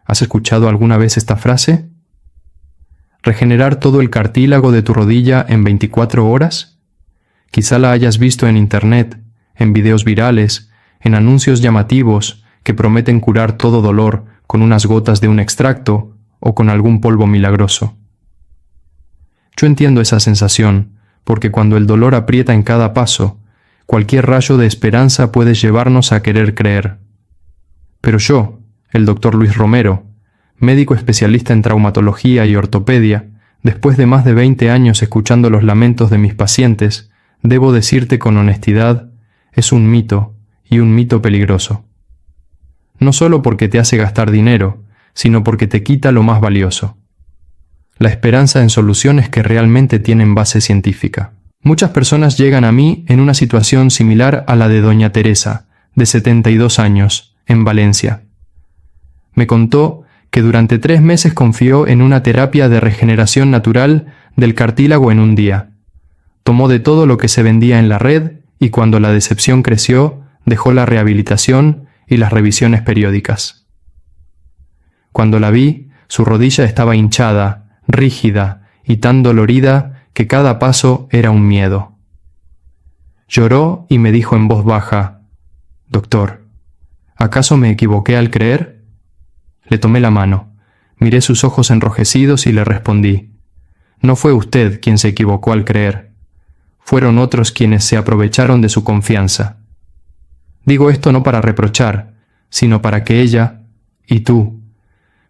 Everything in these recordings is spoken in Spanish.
¿Has escuchado alguna vez esta frase? ¿Regenerar todo el cartílago de tu rodilla en 24 horas? Quizá la hayas visto en Internet, en videos virales, en anuncios llamativos que prometen curar todo dolor con unas gotas de un extracto o con algún polvo milagroso. Yo entiendo esa sensación, porque cuando el dolor aprieta en cada paso, cualquier rayo de esperanza puede llevarnos a querer creer. Pero yo, el Dr. Luis Romero, médico especialista en traumatología y ortopedia, después de más de 20 años escuchando los lamentos de mis pacientes, debo decirte con honestidad, es un mito, y un mito peligroso. No solo porque te hace gastar dinero, sino porque te quita lo más valioso: la esperanza en soluciones que realmente tienen base científica. Muchas personas llegan a mí en una situación similar a la de doña Teresa, de 72 años, en Valencia. Me contó que durante 3 meses confió en una terapia de regeneración natural del cartílago en un día. Tomó de todo lo que se vendía en la red y cuando la decepción creció, dejó la rehabilitación y las revisiones periódicas. Cuando la vi, su rodilla estaba hinchada, rígida y tan dolorida que cada paso era un miedo. Lloró y me dijo en voz baja: «Doctor, ¿acaso me equivoqué al creer?». Le tomé la mano, miré sus ojos enrojecidos y le respondí: «No fue usted quien se equivocó al creer. Fueron otros quienes se aprovecharon de su confianza. Digo esto no para reprochar, sino para que ella, y tú,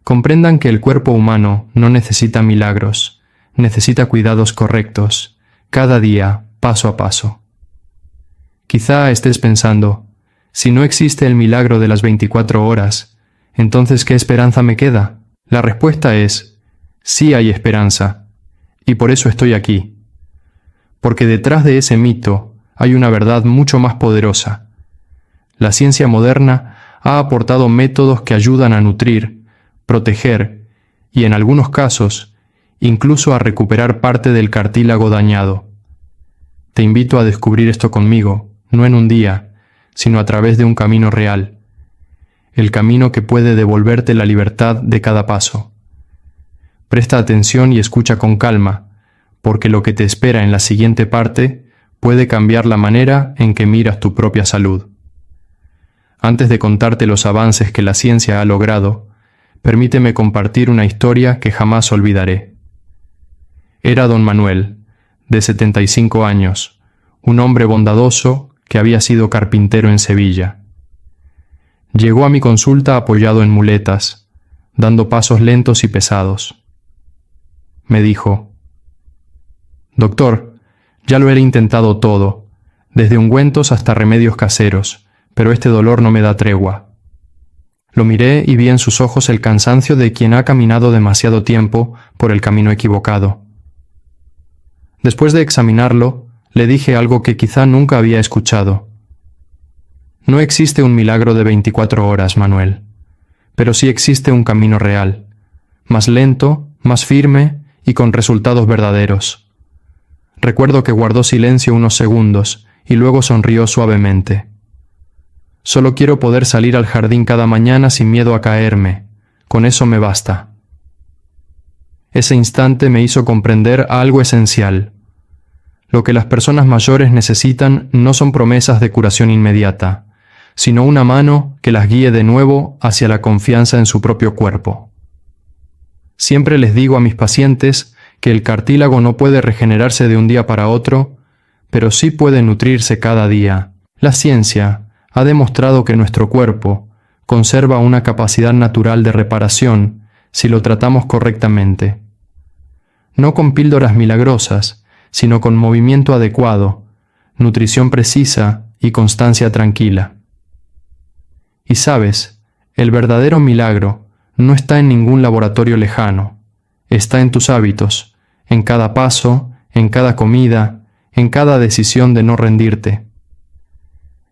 comprendan que el cuerpo humano no necesita milagros, necesita cuidados correctos, cada día, paso a paso». Quizá estés pensando, si no existe el milagro de las 24 horas, entonces ¿qué esperanza me queda? La respuesta es, sí hay esperanza, y por eso estoy aquí. Porque detrás de ese mito hay una verdad mucho más poderosa. La ciencia moderna ha aportado métodos que ayudan a nutrir, proteger y, en algunos casos, incluso a recuperar parte del cartílago dañado. Te invito a descubrir esto conmigo, no en un día, sino a través de un camino real. El camino que puede devolverte la libertad de cada paso. Presta atención y escucha con calma, porque lo que te espera en la siguiente parte puede cambiar la manera en que miras tu propia salud. Antes de contarte los avances que la ciencia ha logrado, permíteme compartir una historia que jamás olvidaré. Era don Manuel, de 75 años, un hombre bondadoso que había sido carpintero en Sevilla. Llegó a mi consulta apoyado en muletas, dando pasos lentos y pesados. Me dijo: «Doctor, ya lo he intentado todo, desde ungüentos hasta remedios caseros, pero este dolor no me da tregua». Lo miré y vi en sus ojos el cansancio de quien ha caminado demasiado tiempo por el camino equivocado. Después de examinarlo, le dije algo que quizá nunca había escuchado. No existe un milagro de 24 horas, Manuel, pero sí existe un camino real, más lento, más firme y con resultados verdaderos. Recuerdo que guardó silencio unos segundos y luego sonrió suavemente. «Solo quiero poder salir al jardín cada mañana sin miedo a caerme. Con eso me basta». Ese instante me hizo comprender algo esencial. Lo que las personas mayores necesitan no son promesas de curación inmediata, sino una mano que las guíe de nuevo hacia la confianza en su propio cuerpo. Siempre les digo a mis pacientes que el cartílago no puede regenerarse de un día para otro, pero sí puede nutrirse cada día. La ciencia ha demostrado que nuestro cuerpo conserva una capacidad natural de reparación si lo tratamos correctamente. No con píldoras milagrosas, sino con movimiento adecuado, nutrición precisa y constancia tranquila. Y sabes, el verdadero milagro no está en ningún laboratorio lejano, está en tus hábitos, en cada paso, en cada comida, en cada decisión de no rendirte.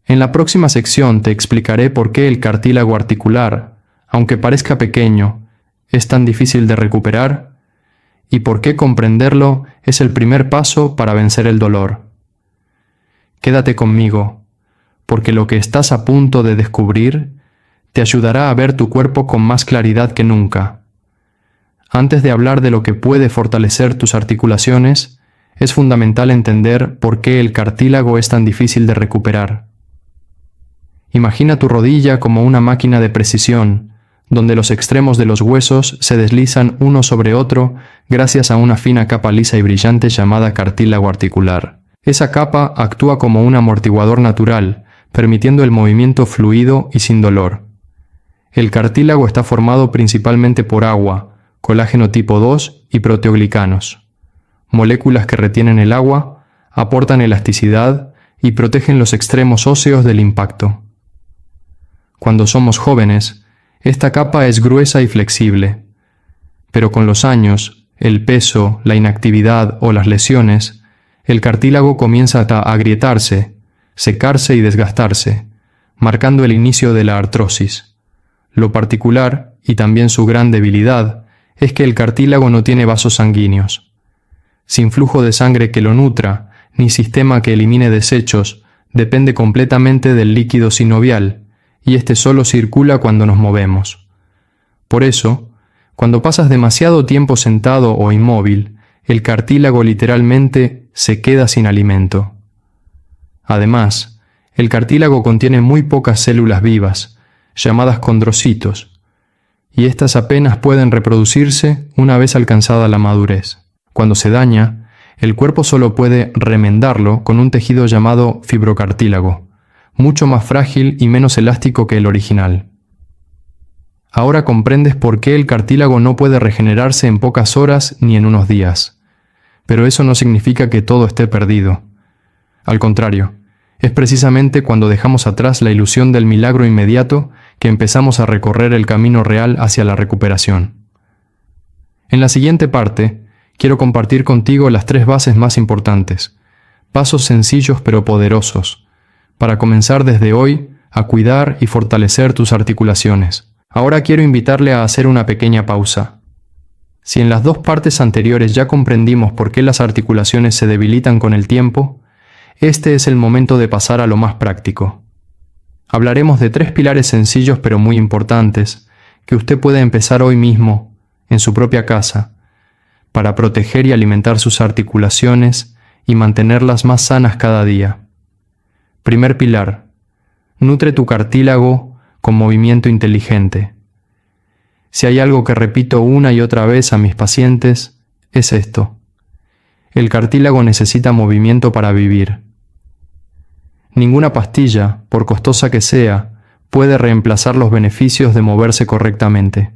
En la próxima sección te explicaré por qué el cartílago articular, aunque parezca pequeño, es tan difícil de recuperar y por qué comprenderlo es el primer paso para vencer el dolor. Quédate conmigo, porque lo que estás a punto de descubrir te ayudará a ver tu cuerpo con más claridad que nunca. Antes de hablar de lo que puede fortalecer tus articulaciones, es fundamental entender por qué el cartílago es tan difícil de recuperar. Imagina tu rodilla como una máquina de precisión, donde los extremos de los huesos se deslizan uno sobre otro gracias a una fina capa lisa y brillante llamada cartílago articular. Esa capa actúa como un amortiguador natural, permitiendo el movimiento fluido y sin dolor. El cartílago está formado principalmente por agua, colágeno tipo 2 y proteoglicanos, moléculas que retienen el agua, aportan elasticidad y protegen los extremos óseos del impacto. Cuando somos jóvenes, esta capa es gruesa y flexible, pero con los años, el peso, la inactividad o las lesiones, el cartílago comienza a agrietarse, secarse y desgastarse, marcando el inicio de la artrosis. Lo particular, y también su gran debilidad, es que el cartílago no tiene vasos sanguíneos. Sin flujo de sangre que lo nutra, ni sistema que elimine desechos, depende completamente del líquido sinovial, y este solo circula cuando nos movemos. Por eso, cuando pasas demasiado tiempo sentado o inmóvil, el cartílago literalmente se queda sin alimento. Además, el cartílago contiene muy pocas células vivas, llamadas condrocitos, y estas apenas pueden reproducirse una vez alcanzada la madurez. Cuando se daña, el cuerpo solo puede remendarlo con un tejido llamado fibrocartílago, mucho más frágil y menos elástico que el original. Ahora comprendes por qué el cartílago no puede regenerarse en pocas horas ni en unos días. Pero eso no significa que todo esté perdido. Al contrario, es precisamente cuando dejamos atrás la ilusión del milagro inmediato que empezamos a recorrer el camino real hacia la recuperación. En la siguiente parte, quiero compartir contigo las 3 bases más importantes, pasos sencillos pero poderosos, para comenzar desde hoy a cuidar y fortalecer tus articulaciones. Ahora quiero invitarle a hacer una pequeña pausa. Si en las 2 partes anteriores ya comprendimos por qué las articulaciones se debilitan con el tiempo, este es el momento de pasar a lo más práctico. Hablaremos de 3 pilares sencillos pero muy importantes que usted puede empezar hoy mismo, en su propia casa, para proteger y alimentar sus articulaciones y mantenerlas más sanas cada día. Primer pilar: nutre tu cartílago con movimiento inteligente. Si hay algo que repito una y otra vez a mis pacientes, es esto: el cartílago necesita movimiento para vivir. Ninguna pastilla, por costosa que sea, puede reemplazar los beneficios de moverse correctamente.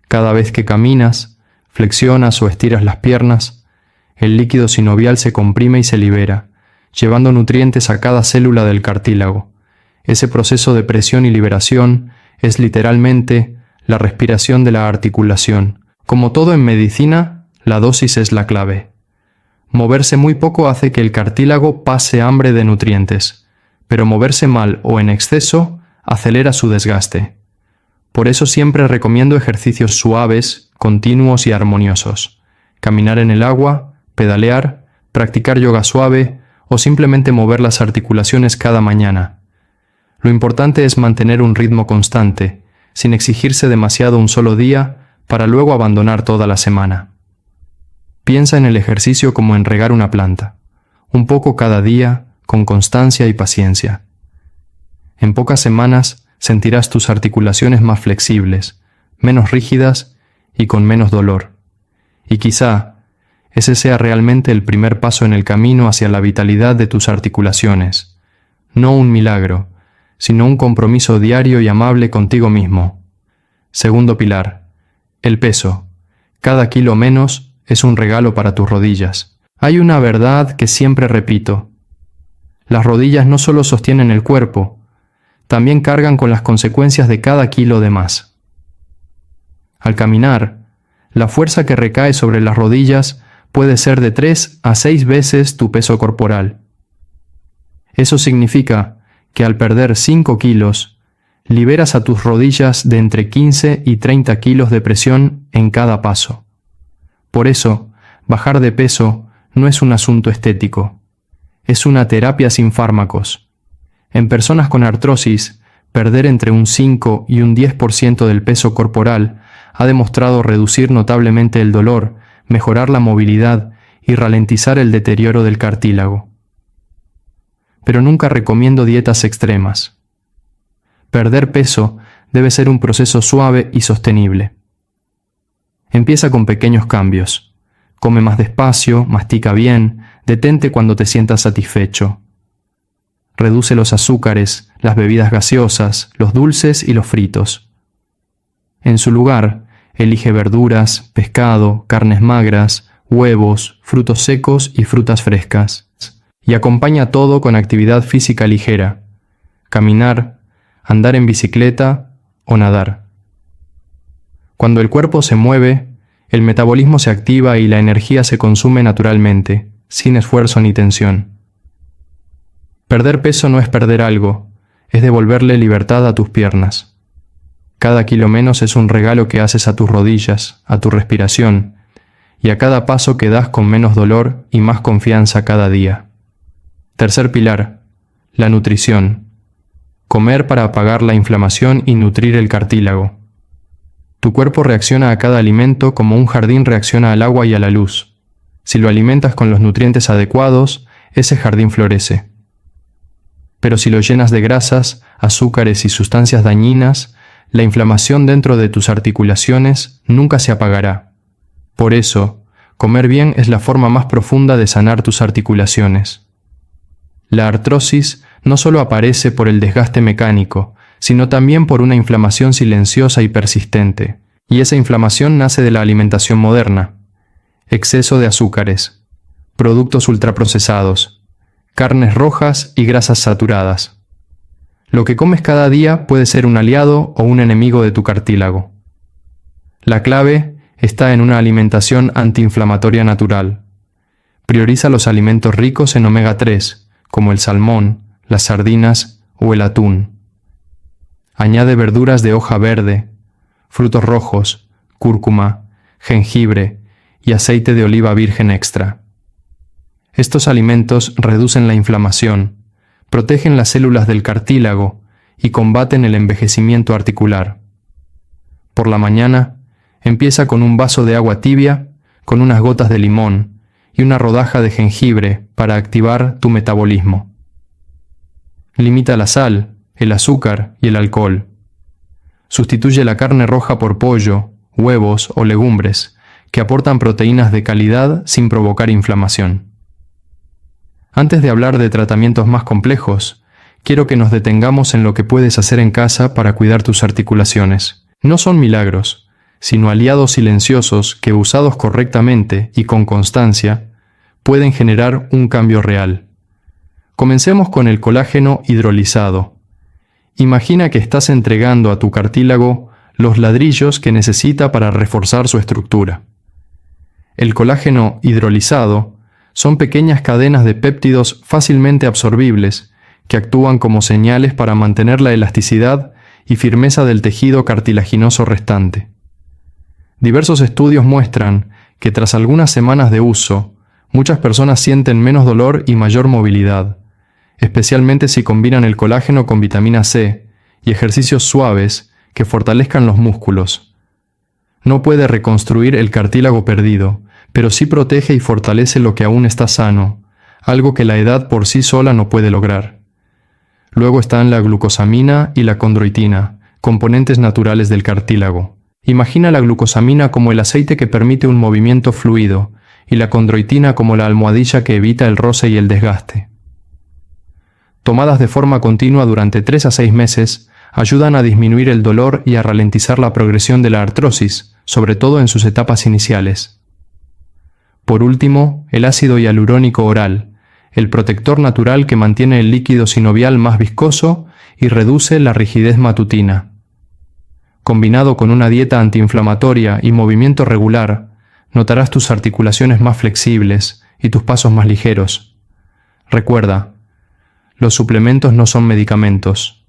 Cada vez que caminas, flexionas o estiras las piernas, el líquido sinovial se comprime y se libera, llevando nutrientes a cada célula del cartílago. Ese proceso de presión y liberación es literalmente la respiración de la articulación. Como todo en medicina, la dosis es la clave. Moverse muy poco hace que el cartílago pase hambre de nutrientes, pero moverse mal o en exceso acelera su desgaste. Por eso siempre recomiendo ejercicios suaves, continuos y armoniosos. Caminar en el agua, pedalear, practicar yoga suave o simplemente mover las articulaciones cada mañana. Lo importante es mantener un ritmo constante, sin exigirse demasiado un solo día para luego abandonar toda la semana. Piensa en el ejercicio como en regar una planta, un poco cada día, con constancia y paciencia. En pocas semanas sentirás tus articulaciones más flexibles, menos rígidas y con menos dolor. Y quizá ese sea realmente el primer paso en el camino hacia la vitalidad de tus articulaciones. No un milagro, sino un compromiso diario y amable contigo mismo. Segundo pilar: el peso. Cada kilo menos es un regalo para tus rodillas. Hay una verdad que siempre repito: las rodillas no solo sostienen el cuerpo, también cargan con las consecuencias de cada kilo de más. Al caminar, la fuerza que recae sobre las rodillas puede ser de 3 a 6 veces tu peso corporal. Eso significa que al perder 5 kilos, liberas a tus rodillas de entre 15 y 30 kilos de presión en cada paso. Por eso, bajar de peso no es un asunto estético, es una terapia sin fármacos. En personas con artrosis, perder entre un 5 y un 10% del peso corporal ha demostrado reducir notablemente el dolor, mejorar la movilidad y ralentizar el deterioro del cartílago. Pero nunca recomiendo dietas extremas. Perder peso debe ser un proceso suave y sostenible. Empieza con pequeños cambios. Come más despacio, mastica bien, detente cuando te sientas satisfecho. Reduce los azúcares, las bebidas gaseosas, los dulces y los fritos. En su lugar, elige verduras, pescado, carnes magras, huevos, frutos secos y frutas frescas. Y acompaña todo con actividad física ligera: caminar, andar en bicicleta o nadar. Cuando el cuerpo se mueve, el metabolismo se activa y la energía se consume naturalmente, sin esfuerzo ni tensión. Perder peso no es perder algo, es devolverle libertad a tus piernas. Cada kilo menos es un regalo que haces a tus rodillas, a tu respiración, y a cada paso que das con menos dolor y más confianza cada día. Tercer pilar: la nutrición. Comer para apagar la inflamación y nutrir el cartílago. Tu cuerpo reacciona a cada alimento como un jardín reacciona al agua y a la luz. Si lo alimentas con los nutrientes adecuados, ese jardín florece. Pero si lo llenas de grasas, azúcares y sustancias dañinas, la inflamación dentro de tus articulaciones nunca se apagará. Por eso, comer bien es la forma más profunda de sanar tus articulaciones. La artrosis no solo aparece por el desgaste mecánico, sino también por una inflamación silenciosa y persistente. Y esa inflamación nace de la alimentación moderna. Exceso de azúcares, productos ultraprocesados, carnes rojas y grasas saturadas. Lo que comes cada día puede ser un aliado o un enemigo de tu cartílago. La clave está en una alimentación antiinflamatoria natural. Prioriza los alimentos ricos en omega 3, como el salmón, las sardinas o el atún. Añade verduras de hoja verde, frutos rojos, cúrcuma, jengibre y aceite de oliva virgen extra. Estos alimentos reducen la inflamación, protegen las células del cartílago y combaten el envejecimiento articular. Por la mañana, empieza con un vaso de agua tibia, con unas gotas de limón y una rodaja de jengibre para activar tu metabolismo. Limita la sal, el azúcar y el alcohol. Sustituye la carne roja por pollo, huevos o legumbres, que aportan proteínas de calidad sin provocar inflamación. Antes de hablar de tratamientos más complejos, quiero que nos detengamos en lo que puedes hacer en casa para cuidar tus articulaciones. No son milagros, sino aliados silenciosos que, usados correctamente y con constancia, pueden generar un cambio real. Comencemos con el colágeno hidrolizado. Imagina que estás entregando a tu cartílago los ladrillos que necesita para reforzar su estructura. El colágeno hidrolizado son pequeñas cadenas de péptidos fácilmente absorbibles que actúan como señales para mantener la elasticidad y firmeza del tejido cartilaginoso restante. Diversos estudios muestran que tras algunas semanas de uso, muchas personas sienten menos dolor y mayor movilidad, especialmente si combinan el colágeno con vitamina C y ejercicios suaves que fortalezcan los músculos. No puede reconstruir el cartílago perdido, pero sí protege y fortalece lo que aún está sano, algo que la edad por sí sola no puede lograr. Luego están la glucosamina y la condroitina, componentes naturales del cartílago. Imagina la glucosamina como el aceite que permite un movimiento fluido y la condroitina como la almohadilla que evita el roce y el desgaste. Tomadas de forma continua durante 3 a 6 meses, ayudan a disminuir el dolor y a ralentizar la progresión de la artrosis, sobre todo en sus etapas iniciales. Por último, el ácido hialurónico oral, el protector natural que mantiene el líquido sinovial más viscoso y reduce la rigidez matutina. Combinado con una dieta antiinflamatoria y movimiento regular, notarás tus articulaciones más flexibles y tus pasos más ligeros. Recuerda, los suplementos no son medicamentos.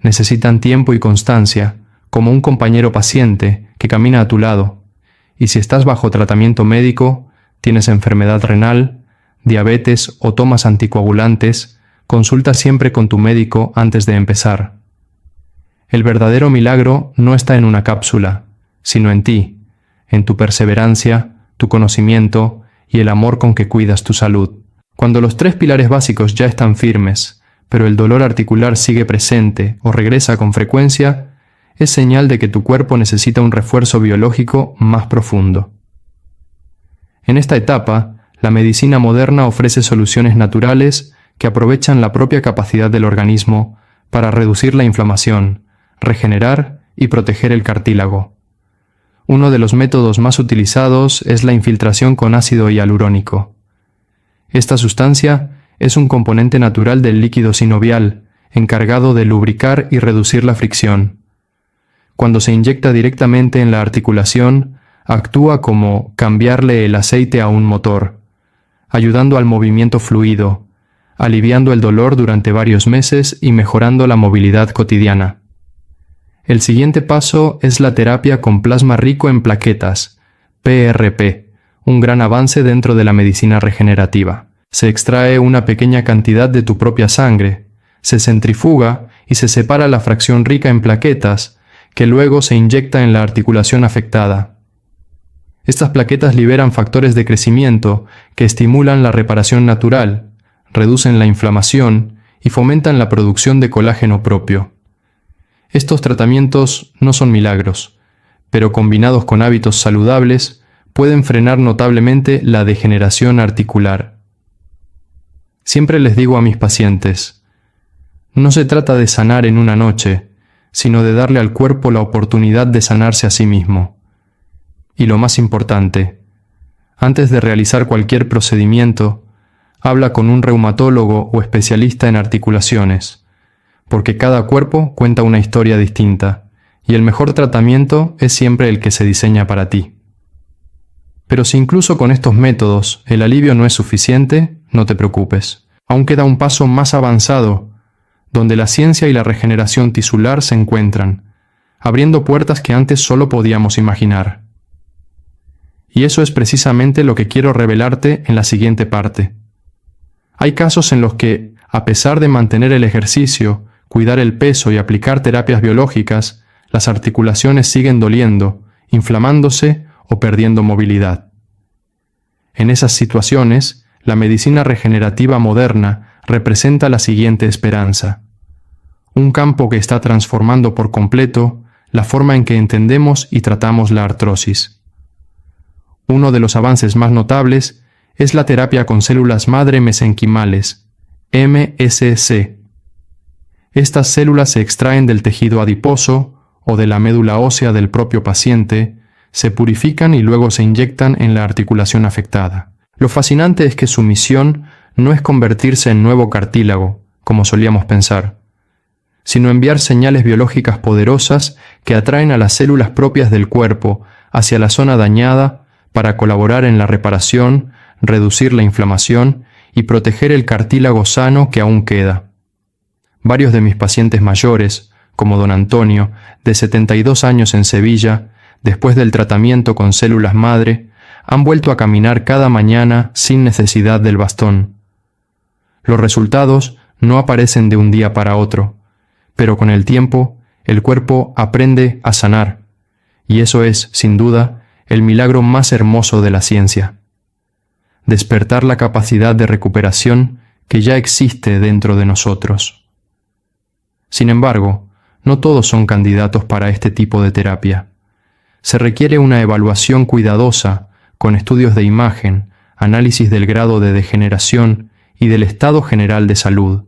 Necesitan tiempo y constancia, como un compañero paciente que camina a tu lado. Y si estás bajo tratamiento médico, tienes enfermedad renal, diabetes o tomas anticoagulantes, consulta siempre con tu médico antes de empezar. El verdadero milagro no está en una cápsula, sino en ti, en tu perseverancia, tu conocimiento y el amor con que cuidas tu salud. Cuando los 3 pilares básicos ya están firmes, pero el dolor articular sigue presente o regresa con frecuencia, es señal de que tu cuerpo necesita un refuerzo biológico más profundo. En esta etapa, la medicina moderna ofrece soluciones naturales que aprovechan la propia capacidad del organismo para reducir la inflamación, regenerar y proteger el cartílago. Uno de los métodos más utilizados es la infiltración con ácido hialurónico. Esta sustancia es un componente natural del líquido sinovial, encargado de lubricar y reducir la fricción. Cuando se inyecta directamente en la articulación, actúa como cambiarle el aceite a un motor, ayudando al movimiento fluido, aliviando el dolor durante varios meses y mejorando la movilidad cotidiana. El siguiente paso es la terapia con plasma rico en plaquetas, PRP, un gran avance dentro de la medicina regenerativa. Se extrae una pequeña cantidad de tu propia sangre, se centrifuga y se separa la fracción rica en plaquetas, que luego se inyecta en la articulación afectada. Estas plaquetas liberan factores de crecimiento que estimulan la reparación natural, reducen la inflamación y fomentan la producción de colágeno propio. Estos tratamientos no son milagros, pero combinados con hábitos saludables, pueden frenar notablemente la degeneración articular. Siempre les digo a mis pacientes, no se trata de sanar en una noche, sino de darle al cuerpo la oportunidad de sanarse a sí mismo. Y lo más importante, antes de realizar cualquier procedimiento, habla con un reumatólogo o especialista en articulaciones, porque cada cuerpo cuenta una historia distinta, y el mejor tratamiento es siempre el que se diseña para ti. Pero si incluso con estos métodos el alivio no es suficiente, no te preocupes. Aún queda un paso más avanzado, donde la ciencia y la regeneración tisular se encuentran, abriendo puertas que antes solo podíamos imaginar. Y eso es precisamente lo que quiero revelarte en la siguiente parte. Hay casos en los que, a pesar de mantener el ejercicio, cuidar el peso y aplicar terapias biológicas, las articulaciones siguen doliendo, inflamándose o perdiendo movilidad. En esas situaciones, la medicina regenerativa moderna representa la siguiente esperanza: un campo que está transformando por completo la forma en que entendemos y tratamos la artrosis. Uno de los avances más notables es la terapia con células madre mesenquimales, MSC. Estas células se extraen del tejido adiposo o de la médula ósea del propio paciente, se purifican y luego se inyectan en la articulación afectada. Lo fascinante es que su misión no es convertirse en nuevo cartílago, como solíamos pensar, sino enviar señales biológicas poderosas que atraen a las células propias del cuerpo hacia la zona dañada para colaborar en la reparación, reducir la inflamación y proteger el cartílago sano que aún queda. Varios de mis pacientes mayores, como don Antonio, de 72 años en Sevilla, después del tratamiento con células madre, han vuelto a caminar cada mañana sin necesidad del bastón. Los resultados no aparecen de un día para otro, pero con el tiempo el cuerpo aprende a sanar, y eso es, sin duda, el milagro más hermoso de la ciencia. Despertar la capacidad de recuperación que ya existe dentro de nosotros. Sin embargo, no todos son candidatos para este tipo de terapia. Se requiere una evaluación cuidadosa, con estudios de imagen, análisis del grado de degeneración y del estado general de salud.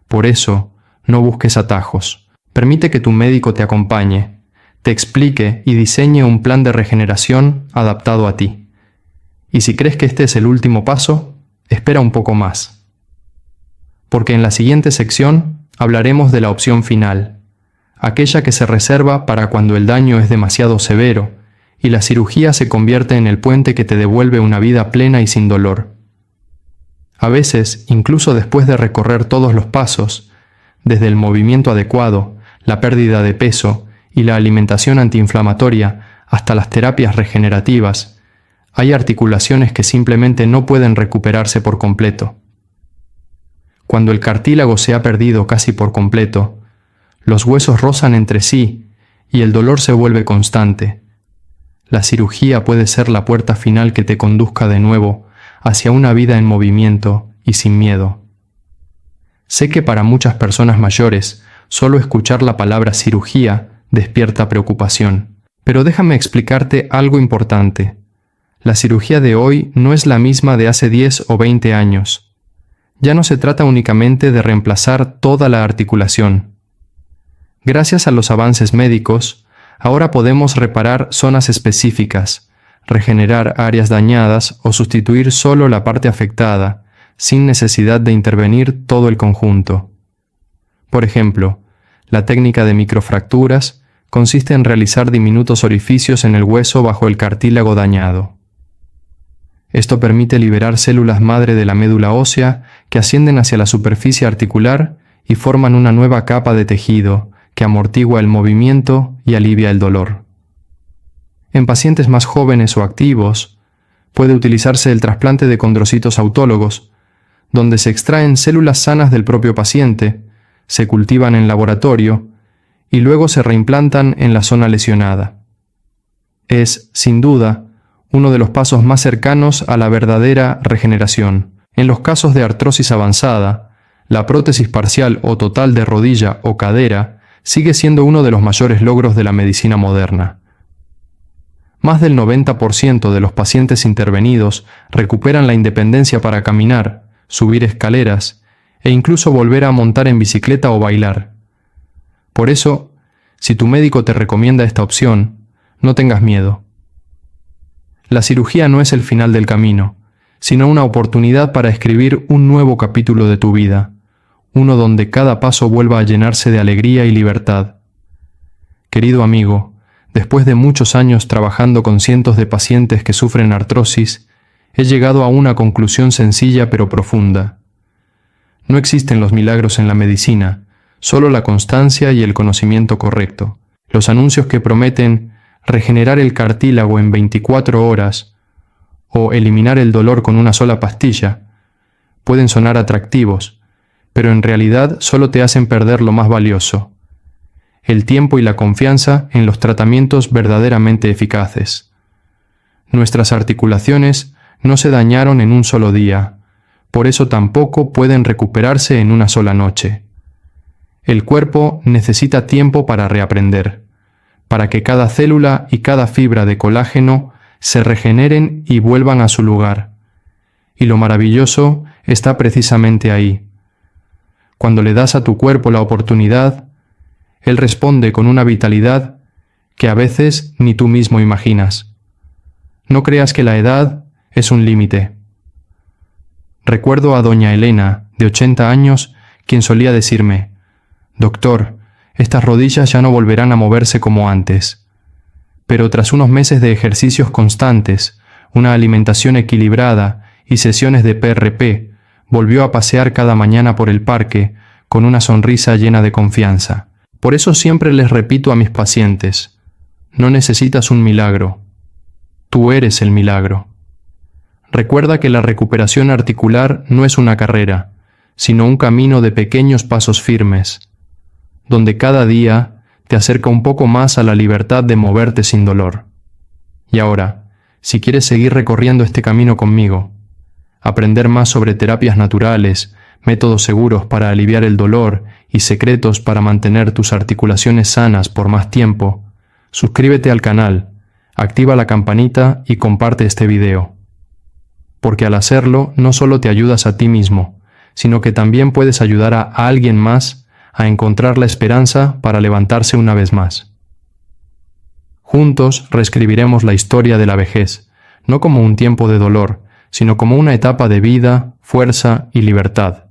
Por eso, no busques atajos. Permite que tu médico te acompañe, te explique y diseñe un plan de regeneración adaptado a ti. Y si crees que este es el último paso, espera un poco más. Porque en la siguiente sección hablaremos de la opción final, aquella que se reserva para cuando el daño es demasiado severo y la cirugía se convierte en el puente que te devuelve una vida plena y sin dolor. A veces, incluso después de recorrer todos los pasos, desde el movimiento adecuado, la pérdida de peso y la alimentación antiinflamatoria hasta las terapias regenerativas, hay articulaciones que simplemente no pueden recuperarse por completo. Cuando el cartílago se ha perdido casi por completo, Los huesos rozan entre sí y el dolor se vuelve constante. La cirugía puede ser la puerta final que te conduzca de nuevo hacia una vida en movimiento y sin miedo. Sé que para muchas personas mayores, solo escuchar la palabra cirugía despierta preocupación. Pero déjame explicarte algo importante. La cirugía de hoy no es la misma de hace 10 o 20 años. Ya no se trata únicamente de reemplazar toda la articulación. Gracias a los avances médicos, ahora podemos reparar zonas específicas, regenerar áreas dañadas o sustituir solo la parte afectada, sin necesidad de intervenir todo el conjunto. Por ejemplo, la técnica de microfracturas consiste en realizar diminutos orificios en el hueso bajo el cartílago dañado. Esto permite liberar células madre de la médula ósea que ascienden hacia la superficie articular y forman una nueva capa de tejido que amortigua el movimiento y alivia el dolor. En pacientes más jóvenes o activos, puede utilizarse el trasplante de condrocitos autólogos, donde se extraen células sanas del propio paciente, se cultivan en laboratorio y luego se reimplantan en la zona lesionada. Es, sin duda, uno de los pasos más cercanos a la verdadera regeneración. En los casos de artrosis avanzada, la prótesis parcial o total de rodilla o cadera sigue siendo uno de los mayores logros de la medicina moderna. Más del 90% de los pacientes intervenidos recuperan la independencia para caminar, subir escaleras e incluso volver a montar en bicicleta o bailar. Por eso, si tu médico te recomienda esta opción, no tengas miedo. La cirugía no es el final del camino, sino una oportunidad para escribir un nuevo capítulo de tu vida, uno donde cada paso vuelva a llenarse de alegría y libertad. Querido amigo, después de muchos años trabajando con cientos de pacientes que sufren artrosis, he llegado a una conclusión sencilla pero profunda. No existen los milagros en la medicina, solo la constancia y el conocimiento correcto. Los anuncios que prometen regenerar el cartílago en 24 horas o eliminar el dolor con una sola pastilla pueden sonar atractivos, pero en realidad solo te hacen perder lo más valioso: el tiempo y la confianza en los tratamientos verdaderamente eficaces. Nuestras articulaciones no se dañaron en un solo día, por eso tampoco pueden recuperarse en una sola noche. El cuerpo necesita tiempo para reaprender, para que cada célula y cada fibra de colágeno se regeneren y vuelvan a su lugar. Y lo maravilloso está precisamente ahí. Cuando le das a tu cuerpo la oportunidad, él responde con una vitalidad que a veces ni tú mismo imaginas. No creas que la edad es un límite. Recuerdo a doña Elena, de 80 años, quien solía decirme: «Doctor, estas rodillas ya no volverán a moverse como antes». Pero tras unos meses de ejercicios constantes, una alimentación equilibrada y sesiones de PRP, volvió a pasear cada mañana por el parque con una sonrisa llena de confianza. Por eso siempre les repito a mis pacientes: no necesitas un milagro, tú eres el milagro. Recuerda que la recuperación articular no es una carrera, sino un camino de pequeños pasos firmes, donde cada día te acerca un poco más a la libertad de moverte sin dolor. Y ahora, si quieres seguir recorriendo este camino conmigo, aprender más sobre terapias naturales, métodos seguros para aliviar el dolor y secretos para mantener tus articulaciones sanas por más tiempo, suscríbete al canal, activa la campanita y comparte este video. Porque al hacerlo no solo te ayudas a ti mismo, sino que también puedes ayudar a alguien más a encontrar la esperanza para levantarse una vez más. Juntos reescribiremos la historia de la vejez, no como un tiempo de dolor, sino como una etapa de vida, fuerza y libertad.